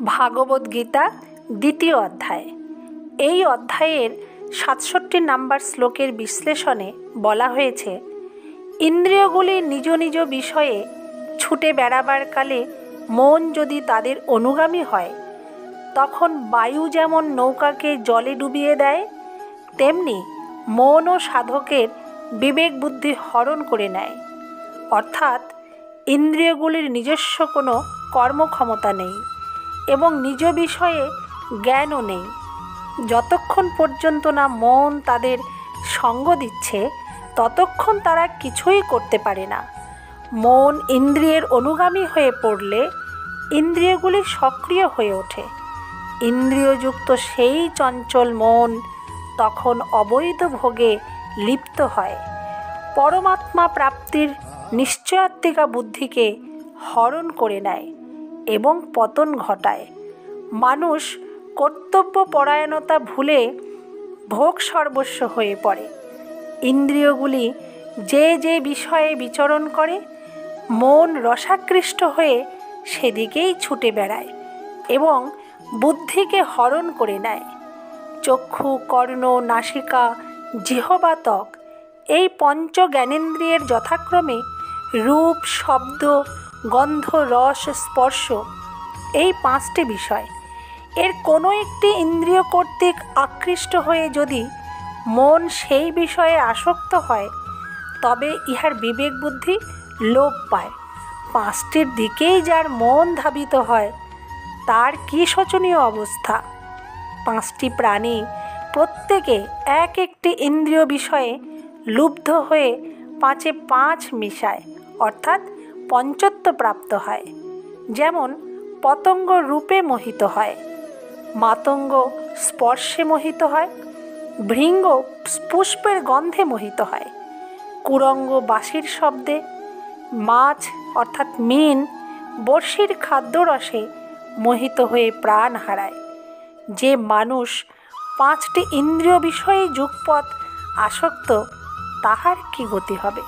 ভাগবত গীতা দ্বিতীয় অধ্যায়। এই অধ্যায়ের ৬৭ নম্বর শ্লোকের বিশ্লেষণে বলা হয়েছে, ইন্দ্রিয়গুলি নিজ নিজ বিষয়ে ছুটে বেড়াবার কালে মন যদি তাদের অনুগামী হয়, তখন বায়ু যেমন নৌকাকে জলে ডুবিয়ে দেয়, তেমনি মনও সাধকের বিবেক বুদ্ধি হরণ করে নেয়। অর্থাৎ ইন্দ্রিয়গুলির নিজস্ব কোনো কর্মক্ষমতা নেই এবং নিজ বিষয়ে জ্ঞানও নেই। যতক্ষণ পর্যন্ত না মন তাদের সঙ্গ দিচ্ছে, ততক্ষণ তারা কিছুই করতে পারে না। মন ইন্দ্রিয়ের অনুগামী হয়ে পড়লে ইন্দ্রিয়গুলি সক্রিয় হয়ে ওঠে। ইন্দ্রিয়যুক্ত সেই চঞ্চল মন তখন অবৈধ ভোগে লিপ্ত হয়, পরমাত্মা প্রাপ্তির নিশ্চয়াত্মিকা বুদ্ধিকে হরণ করে নেয় এবং পতন ঘটায়। মানুষ কর্তব্যপরায়ণতা ভুলে ভোগ সর্বস্ব হয়ে পড়ে। ইন্দ্রিয়গুলি যে যে বিষয়ে বিচরণ করে, মন রসাকৃষ্ট হয়ে সেদিকেই ছুটে বেড়ায় এবং বুদ্ধিকে হরণ করে নেয়। চক্ষু, কর্ণ, নাসিকা, জিহ্বা, ত্বক এই পঞ্চ জ্ঞানেন্দ্রিয়ের যথাক্রমে রূপ, শব্দ, গন্ধ, রস, স্পর্শ এই 5টি বিষয়। এর কোনো একটি ইন্দ্রিয় কর্তৃক আকৃষ্ট হয়ে যদি মন সেই বিষয়ে আসক্ত হয়, তবে ইহার বিবেক বুদ্ধি লোপ পায়। 5টির দিকেই যার মন ধাবিত হয়, তার কী শোচনীয় অবস্থা! 5টি প্রাণী প্রত্যেকে এক একটি ইন্দ্রিয় বিষয়ে লুব্ধ হয়ে 5-এ 5 মিশায়, অর্থাৎ পঞ্চত্ব প্রাপ্ত হয়। যেমন পতঙ্গ রূপে মোহিত হয়, মাতঙ্গ স্পর্শে মোহিত হয়, ভৃঙ্গ পুষ্পের গন্ধে মোহিত হয়, কুরঙ্গ বাঁশির শব্দে, মাছ অর্থাৎ মিন বড়শির খাদ্যরসে মোহিত হয়ে প্রাণ হারায়। যে মানুষ 5টি ইন্দ্রিয় বিষয়ে যুগপৎ আসক্ত, তাহার কি গতি হবে?